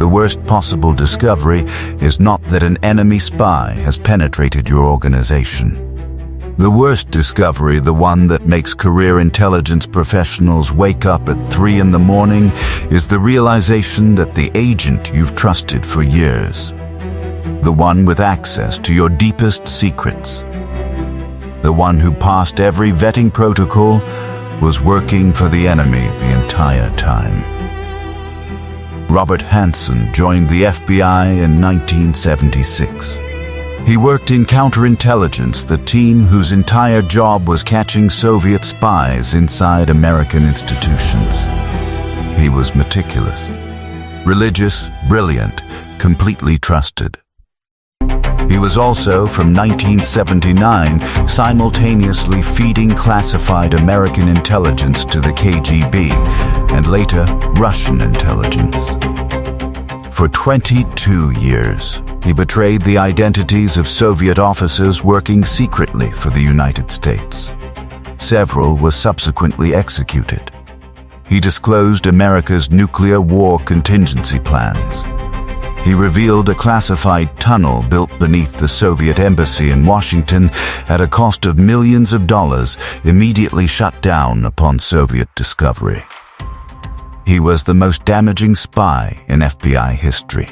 The worst possible discovery is not that an enemy spy has penetrated your organization. The worst discovery, the one that makes career intelligence professionals wake up at 3 in the morning, is the realization that the agent you've trusted for years, the one with access to your deepest secrets, the one who passed every vetting protocol, was working for the enemy the entire time. Robert Hanssen joined the FBI in 1976. He worked in counterintelligence, the team whose entire job was catching Soviet spies inside American institutions. He was meticulous, religious, brilliant, completely trusted. He was also, from 1979, simultaneously feeding classified American intelligence to the KGB and later Russian intelligence. For 22 years, he betrayed the identities of Soviet officers working secretly for the United States. Several were subsequently executed. He disclosed America's nuclear war contingency plans. He revealed a classified tunnel built beneath the Soviet embassy in Washington at a cost of millions of dollars, immediately shut down upon Soviet discovery. He was the most damaging spy in FBI history.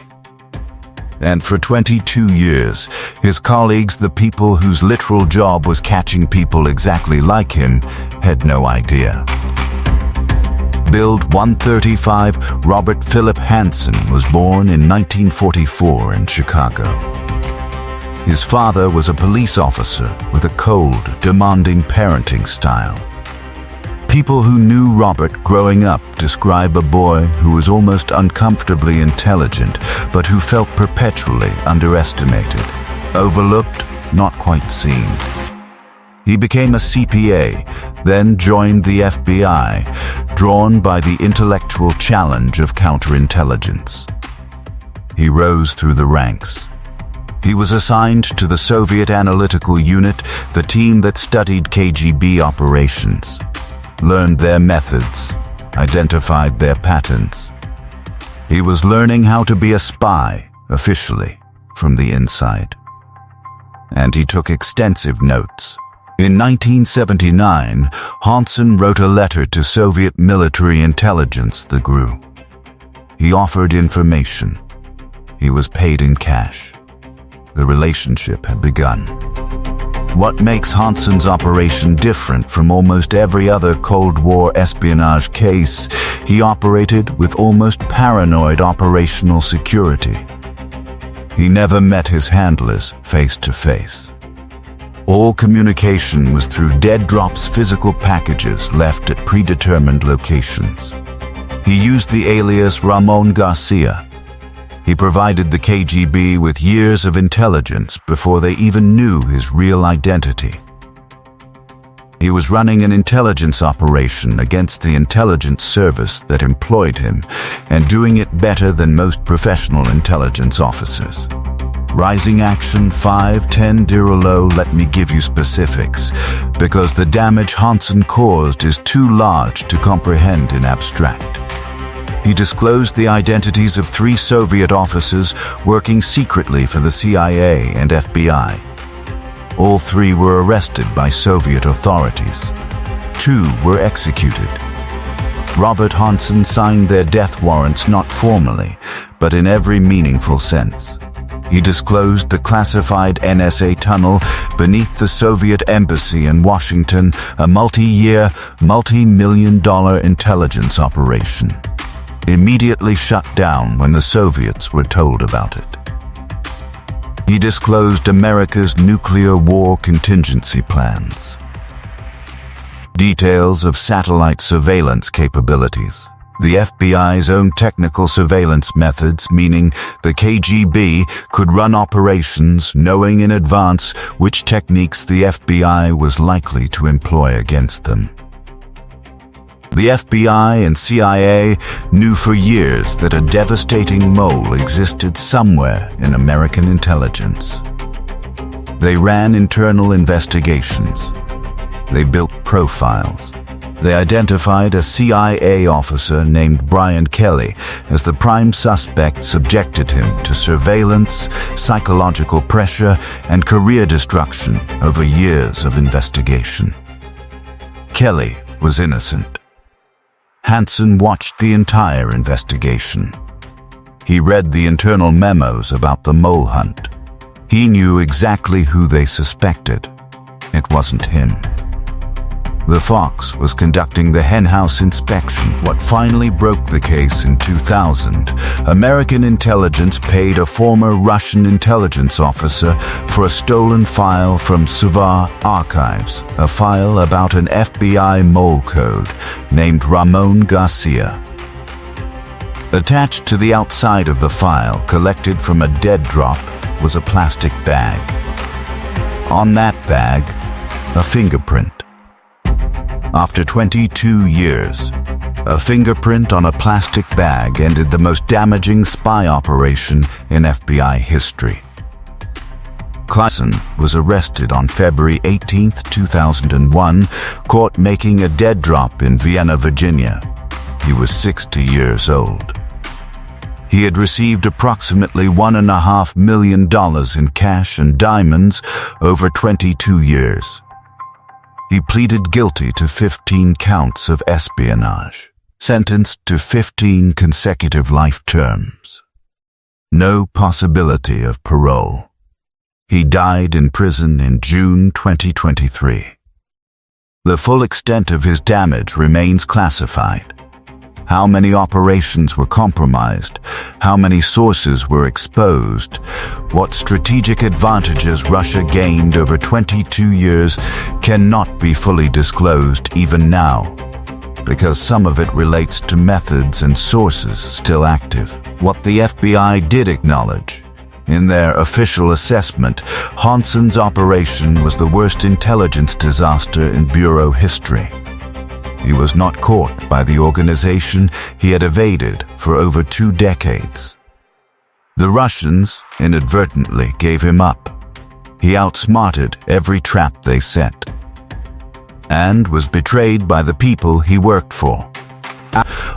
And for 22 years, his colleagues, the people whose literal job was catching people exactly like him, had no idea. Build 135, Robert Philip Hanssen was born in 1944 in Chicago. His father was a police officer with a cold, demanding parenting style. People who knew Robert growing up describe a boy who was almost uncomfortably intelligent, but who felt perpetually underestimated, overlooked, not quite seen. He became a CPA, then joined the FBI, drawn by the intellectual challenge of counterintelligence. He rose through the ranks. He was assigned to the Soviet Analytical Unit, the team that studied KGB operations, learned their methods, identified their patterns. He was learning how to be a spy, officially, from the inside. And he took extensive notes. In 1979, Hanssen wrote a letter to Soviet military intelligence, the GRU. He offered information. He was paid in cash. The relationship had begun. What makes Hanssen's operation different from almost every other Cold War espionage case, he operated with almost paranoid operational security. He never met his handlers face to face. All communication was through dead drops physical packages left at predetermined locations. He used the alias Ramon Garcia. He provided the KGB with years of intelligence before they even knew his real identity. He was running an intelligence operation against the intelligence service that employed him, and doing it better than most professional intelligence officers. Rising action 510 Dirolo, let me give you specifics, because the damage Hanssen caused is too large to comprehend in abstract. He disclosed the identities of 3 Soviet officers working secretly for the CIA and FBI. All 3 were arrested by Soviet authorities. 2 were executed. Robert Hanssen signed their death warrants not formally, but in every meaningful sense. He disclosed the classified NSA tunnel beneath the Soviet embassy in Washington, a multi-year, multi-million-dollar intelligence operation. Immediately shut down when the Soviets were told about it. He disclosed America's nuclear war contingency plans. Details of satellite surveillance capabilities. The FBI's own technical surveillance methods, meaning the KGB could run operations knowing in advance which techniques the FBI was likely to employ against them. The FBI and CIA knew for years that a devastating mole existed somewhere in American intelligence. They ran internal investigations. They built profiles. They identified a CIA officer named Brian Kelly as the prime suspect, subjected him to surveillance, psychological pressure, and career destruction over years of investigation. Kelly was innocent. Hansen watched the entire investigation. He read the internal memos about the mole hunt. He knew exactly who they suspected. It wasn't him. The Fox was conducting the henhouse inspection. What finally broke the case in 2000, American intelligence paid a former Russian intelligence officer for a stolen file from Suvar archives, a file about an FBI mole code named Ramon Garcia. Attached to the outside of the file, collected from a dead drop, was a plastic bag. On that bag, a fingerprint. After 22 years, a fingerprint on a plastic bag ended the most damaging spy operation in FBI history. Clausen was arrested on February 18, 2001, caught making a dead drop in Vienna, Virginia. He was 60 years old. He had received approximately $1.5 million in cash and diamonds over 22 years. He pleaded guilty to 15 counts of espionage, sentenced to 15 consecutive life terms. No possibility of parole. He died in prison in June 2023. The full extent of his damage remains classified. How many operations were compromised? How many sources were exposed? What strategic advantages Russia gained over 22 years cannot be fully disclosed even now, because some of it relates to methods and sources still active. What the FBI did acknowledge, in their official assessment, Hansen's operation was the worst intelligence disaster in Bureau history. He was not caught by the organization he had evaded for over 2 decades. The Russians inadvertently gave him up. He outsmarted every trap they set, and was betrayed by the people he worked for.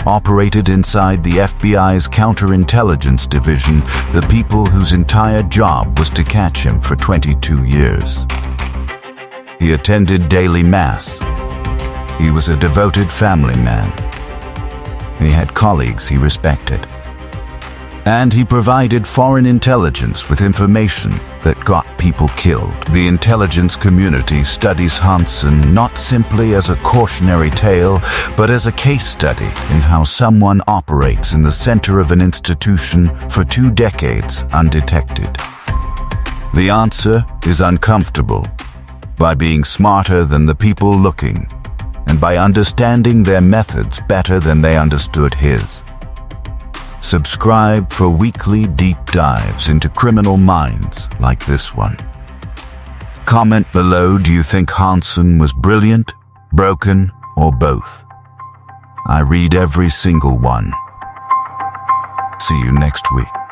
Operated inside the FBI's counterintelligence division, the people whose entire job was to catch him for 22 years. He attended daily mass. He was a devoted family man. He had colleagues he respected. And he provided foreign intelligence with information that got people killed. The intelligence community studies Hansen not simply as a cautionary tale, but as a case study in how someone operates in the center of an institution for 2 decades undetected. The answer is uncomfortable. By being smarter than the people looking, and by understanding their methods better than they understood his. Subscribe for weekly deep dives into criminal minds like this one. Comment below, do you think Hansen was brilliant, broken, or both? I read every single one. See you next week.